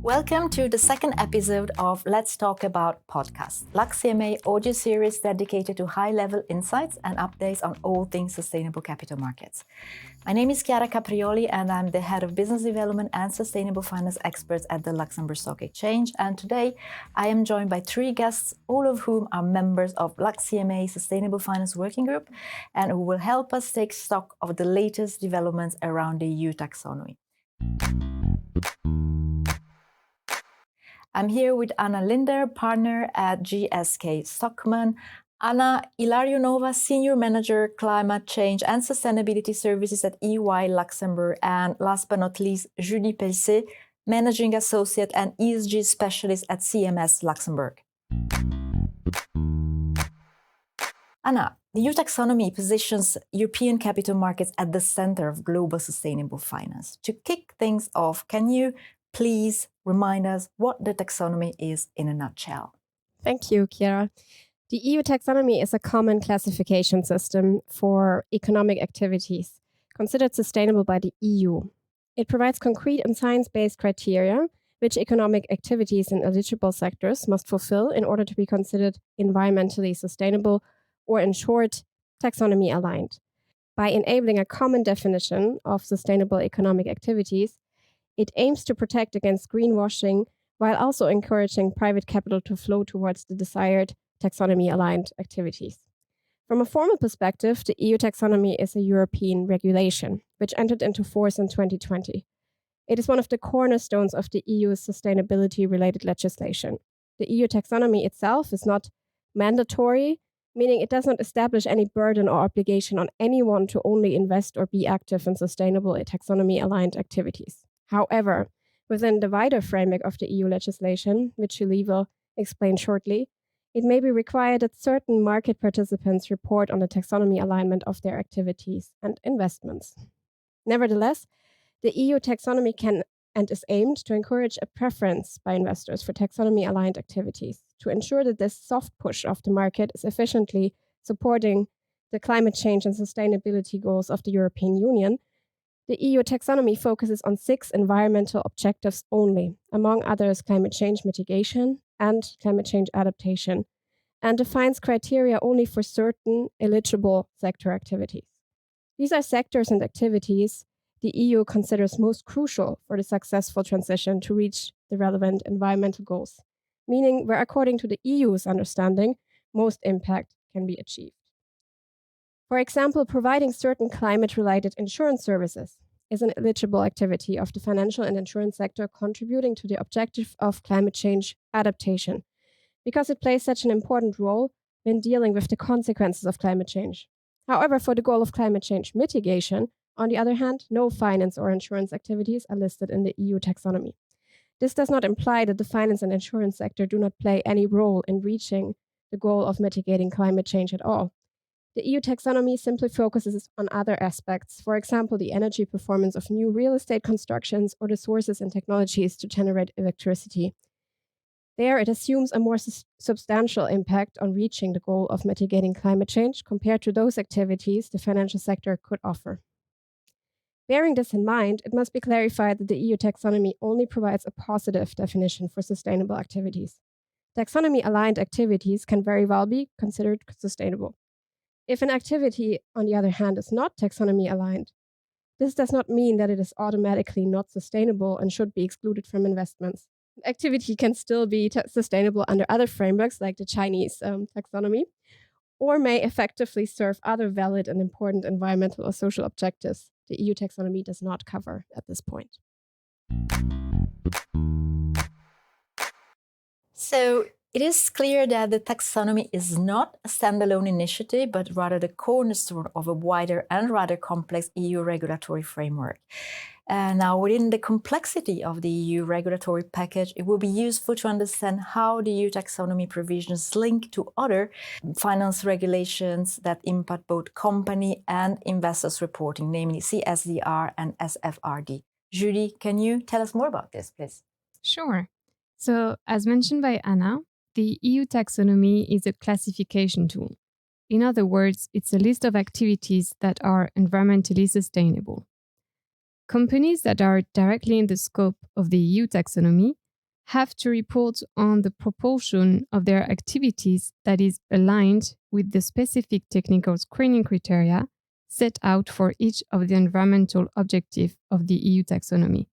Welcome to the second episode of Let's Talk About podcast, LuxCMA audio series dedicated to high-level insights and updates on all things sustainable capital markets. My name is Chiara Caprioli and I'm the Head of Business Development and Sustainable Finance Experts at the Luxembourg Stock Exchange. And today I am joined by three guests, all of whom are members of LuxCMA Sustainable Finance Working Group and who will help us take stock of the latest developments around the EU taxonomy. I'm here with Anna Lindner, partner at GSK Stockmann, Anna Illarionova, Senior Manager, Climate Change and Sustainability Services at EY Luxembourg, and last but not least, 𝘁ษ์Pelcé, Managing Associate and ESG Specialist at CMS Luxembourg. Anna, the EU taxonomy positions European capital markets at the center of global sustainable finance. To kick things off, can you please remind us what the taxonomy is in a nutshell? Thank you, Chiara. The EU taxonomy is a common classification system for economic activities considered sustainable by the EU. It provides concrete and science-based criteria which economic activities in eligible sectors must fulfill in order to be considered environmentally sustainable or, in short, taxonomy aligned. By enabling a common definition of sustainable economic activities, it aims to protect against greenwashing while also encouraging private capital to flow towards the desired taxonomy-aligned activities. From a formal perspective, the EU taxonomy is a European regulation, which entered into force in 2020. It is one of the cornerstones of the EU's sustainability-related legislation. The EU taxonomy itself is not mandatory, meaning it does not establish any burden or obligation on anyone to only invest or be active in sustainable taxonomy-aligned activities. However, within the wider framework of the EU legislation, which 𝘁ษ์will explain shortly, it may be required that certain market participants report on the taxonomy alignment of their activities and investments. Nevertheless, the EU taxonomy can and is aimed to encourage a preference by investors for taxonomy-aligned activities to ensure that this soft push of the market is efficiently supporting the climate change and sustainability goals of the European Union. The EU taxonomy focuses on 6 environmental objectives only, among others climate change mitigation and climate change adaptation, and defines criteria only for certain eligible sector activities. These are sectors and activities the EU considers most crucial for the successful transition to reach the relevant environmental goals, meaning where, according to the EU's understanding, most impact can be achieved. For example, providing certain climate-related insurance services is an eligible activity of the financial and insurance sector contributing to the objective of climate change adaptation, because it plays such an important role when dealing with the consequences of climate change. However, for the goal of climate change mitigation, on the other hand, no finance or insurance activities are listed in the EU taxonomy. This does not imply that the finance and insurance sector do not play any role in reaching the goal of mitigating climate change at all. The EU taxonomy simply focuses on other aspects, for example, the energy performance of new real estate constructions or the sources and technologies to generate electricity. There, it assumes a more substantial impact on reaching the goal of mitigating climate change compared to those activities the financial sector could offer. Bearing this in mind, it must be clarified that the EU taxonomy only provides a positive definition for sustainable activities. Taxonomy-aligned activities can very well be considered sustainable. If an activity, on the other hand, is not taxonomy-aligned, this does not mean that it is automatically not sustainable and should be excluded from investments. Activity can still be sustainable under other frameworks like the Chinese taxonomy, or may effectively serve other valid and important environmental or social objectives the EU taxonomy does not cover at this point. So it is clear that the taxonomy is not a standalone initiative, but rather the cornerstone of a wider and rather complex EU regulatory framework. Now, within the complexity of the EU regulatory package, it will be useful to understand how the EU taxonomy provisions link to other finance regulations that impact both company and investors reporting, namely CSDR and SFRD. 𝘁ษ์, can you tell us more about this, please? Sure. So, as mentioned by Anna, the EU taxonomy is a classification tool. In other words, it's a list of activities that are environmentally sustainable. Companies that are directly in the scope of the EU taxonomy have to report on the proportion of their activities that is aligned with the specific technical screening criteria set out for each of the environmental objectives of the EU taxonomy.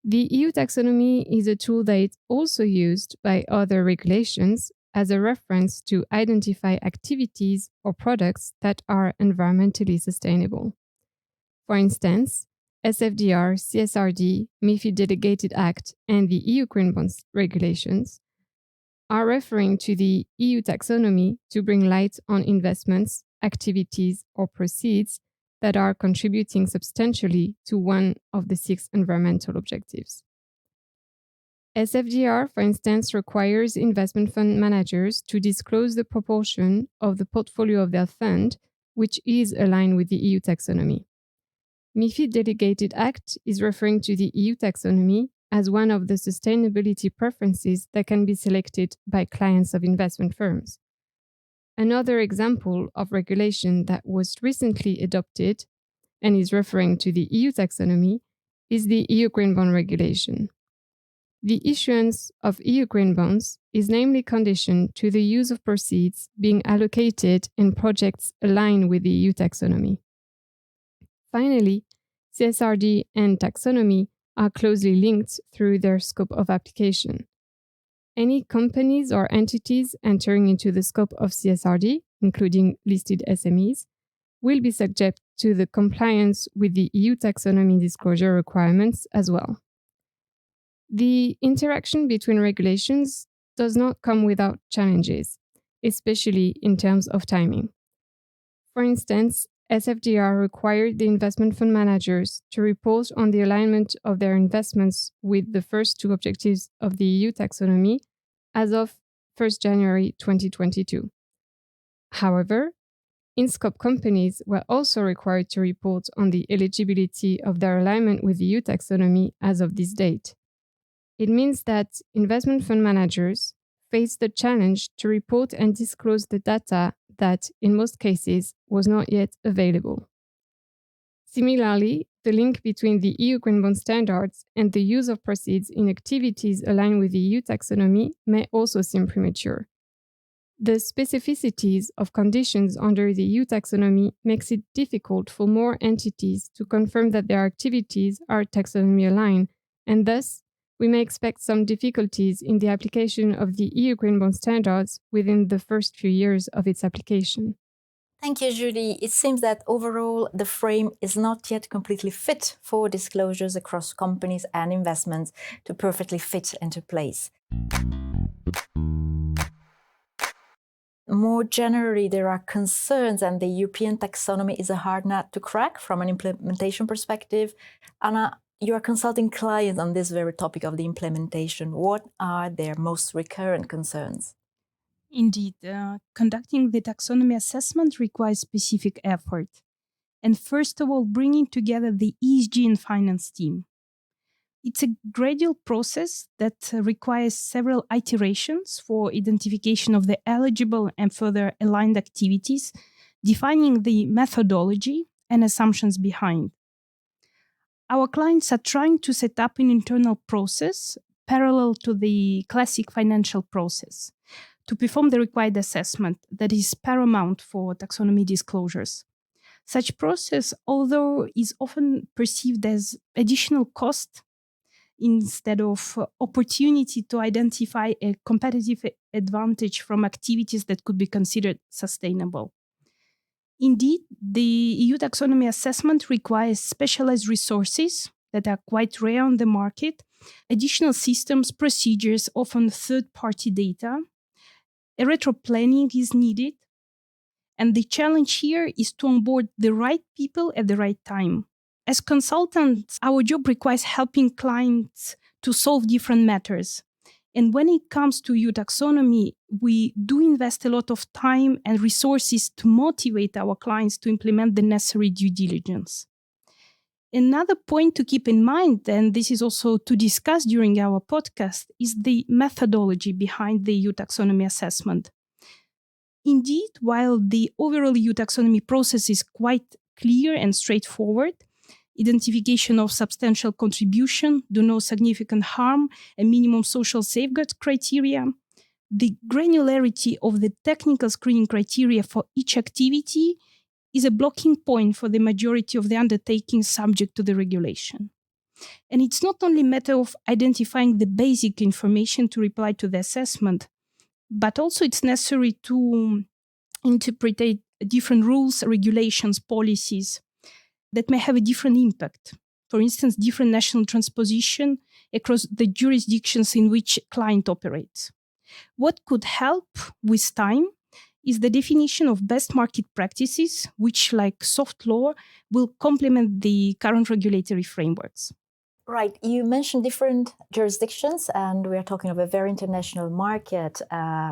The EU taxonomy is a tool that is also used by other regulations as a reference to identify activities or products that are environmentally sustainable. For instance, SFDR, CSRD, MiFID Delegated Act, and the EU Green Bonds regulations are referring to the EU taxonomy to bring light on investments, activities, or proceeds that are contributing substantially to one of the 6 environmental objectives. SFDR, for instance, requires investment fund managers to disclose the proportion of the portfolio of their fund which is aligned with the EU taxonomy. MiFID Delegated Act is referring to the EU taxonomy as one of the sustainability preferences that can be selected by clients of investment firms. Another example of regulation that was recently adopted and is referring to the EU taxonomy is the EU Green Bond regulation. The issuance of EU green bonds is namely conditioned to the use of proceeds being allocated in projects aligned with the EU taxonomy. Finally, CSRD and taxonomy are closely linked through their scope of application. Any companies or entities entering into the scope of CSRD, including listed SMEs, will be subject to the compliance with the EU taxonomy disclosure requirements as well. The interaction between regulations does not come without challenges, especially in terms of timing. For instance, SFDR required the investment fund managers to report on the alignment of their investments with the first 2 objectives of the EU taxonomy as of 1st January 2022. However, in-scope companies were also required to report on the eligibility of their alignment with the EU taxonomy as of this date. It means that investment fund managers face the challenge to report and disclose the data that, in most cases, was not yet available. Similarly, the link between the EU Green Bond standards and the use of proceeds in activities aligned with the EU taxonomy may also seem premature. The specificities of conditions under the EU taxonomy makes it difficult for more entities to confirm that their activities are taxonomy aligned, and thus, we may expect some difficulties in the application of the EU Green Bond standards within the first few years of its application. Thank you, Julie. It seems that overall, the frame is not yet completely fit for disclosures across companies and investments to perfectly fit into place. More generally, there are concerns, and the European taxonomy is a hard nut to crack from an implementation perspective. Anna, you are consulting clients on this very topic of the implementation. What are their most recurrent concerns? Indeed, conducting the taxonomy assessment requires specific effort. And first of all, bringing together the ESG and finance team. It's a gradual process that requires several iterations for identification of the eligible and further aligned activities, defining the methodology and assumptions behind. Our clients are trying to set up an internal process parallel to the classic financial process to perform the required assessment that is paramount for taxonomy disclosures. Such process, although is often perceived as additional cost instead of opportunity to identify a competitive advantage from activities that could be considered sustainable. Indeed, the EU taxonomy assessment requires specialized resources that are quite rare on the market, additional systems, procedures, often third-party data. A retro-planning is needed, and the challenge here is to onboard the right people at the right time. As consultants, our job requires helping clients to solve different matters. And when it comes to EU taxonomy, we do invest a lot of time and resources to motivate our clients to implement the necessary due diligence. Another point to keep in mind, and this is also to discuss during our podcast, is the methodology behind the EU taxonomy assessment. Indeed, while the overall EU taxonomy process is quite clear and straightforward, identification of substantial contribution, do no significant harm, and minimum social safeguard criteria. The granularity of the technical screening criteria for each activity is a blocking point for the majority of the undertakings subject to the regulation. And it's not only a matter of identifying the basic information to reply to the assessment, but also it's necessary to interpret different rules, regulations, policies that may have a different impact. For instance, different national transposition across the jurisdictions in which client operates. What could help with time is the definition of best market practices, which, like soft law, will complement the current regulatory frameworks. Right. You mentioned different jurisdictions, and we are talking of a very international market,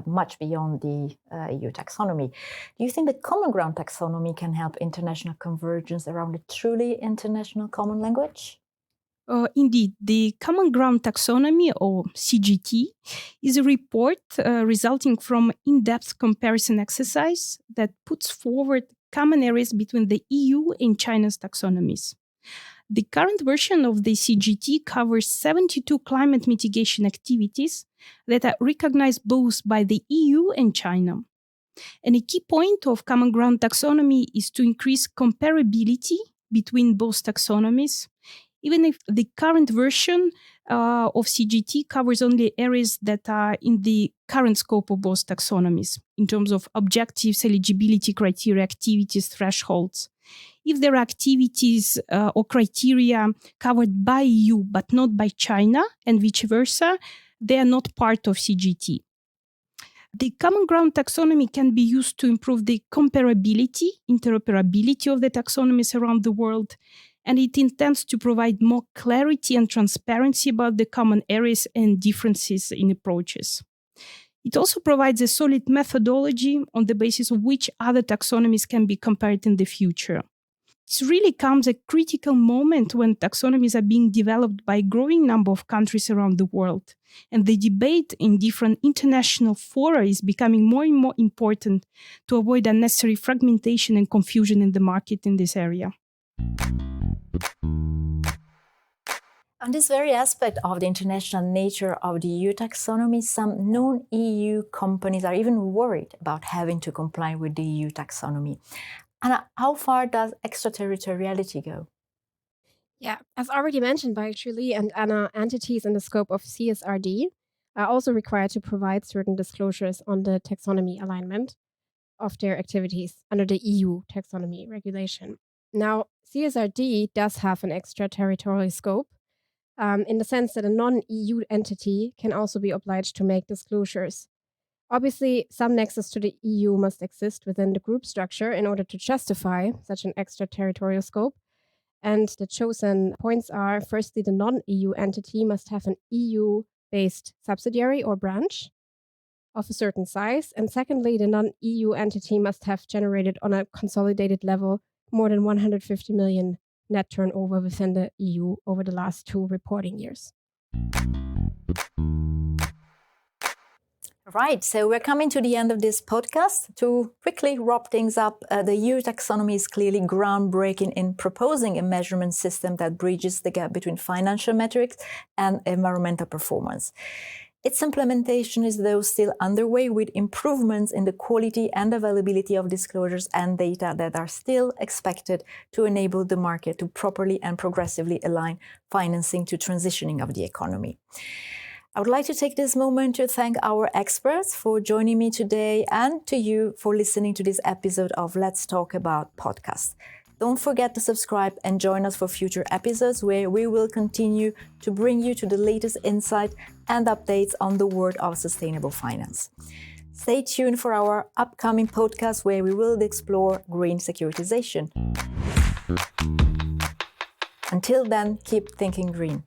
much beyond the EU taxonomy. Do you think the common ground taxonomy can help international convergence around a truly international common language? Indeed, the Common Ground Taxonomy, or CGT, is a report resulting from in-depth comparison exercise that puts forward common areas between the EU and China's taxonomies. The current version of the CGT covers 72 climate mitigation activities that are recognized both by the EU and China. And a key point of Common Ground Taxonomy is to increase comparability between both taxonomies, even if the current version of CGT covers only areas that are in the current scope of both taxonomies, in terms of objectives, eligibility criteria, activities, thresholds. If there are activities or criteria covered by EU but not by China, and vice versa, they are not part of CGT. The Common Ground Taxonomy can be used to improve the comparability, interoperability of the taxonomies around the world, and it intends to provide more clarity and transparency about the common areas and differences in approaches. It also provides a solid methodology on the basis of which other taxonomies can be compared in the future. It really comes a critical moment when taxonomies are being developed by a growing number of countries around the world, and the debate in different international fora is becoming more and more important to avoid unnecessary fragmentation and confusion in the market in this area. On this very aspect of the international nature of the EU taxonomy, some non-EU companies are even worried about having to comply with the EU taxonomy. Anna, how far does extraterritoriality go? Yeah, as already mentioned by Julie and Anna, entities in the scope of CSRD are also required to provide certain disclosures on the taxonomy alignment of their activities under the EU taxonomy regulation. Now, CSRD does have an extraterritorial scope, in the sense that a non-EU entity can also be obliged to make disclosures. Obviously, some nexus to the EU must exist within the group structure in order to justify such an extraterritorial scope. And the chosen points are, firstly, the non-EU entity must have an EU-based subsidiary or branch of a certain size. And secondly, the non-EU entity must have generated on a consolidated level more than 150 million net turnover within the EU over the last 2 reporting years. Right, so we're coming to the end of this podcast. To quickly wrap things up, the EU taxonomy is clearly groundbreaking in proposing a measurement system that bridges the gap between financial metrics and environmental performance. Its implementation is, though, still underway, with improvements in the quality and availability of disclosures and data that are still expected to enable the market to properly and progressively align financing to transitioning of the economy. I would like to take this moment to thank our experts for joining me today and to you for listening to this episode of Let's Talk About podcast. Don't forget to subscribe and join us for future episodes where we will continue to bring you to the latest insight and updates on the world of sustainable finance. Stay tuned for our upcoming podcast where we will explore green securitization. Until then, keep thinking green.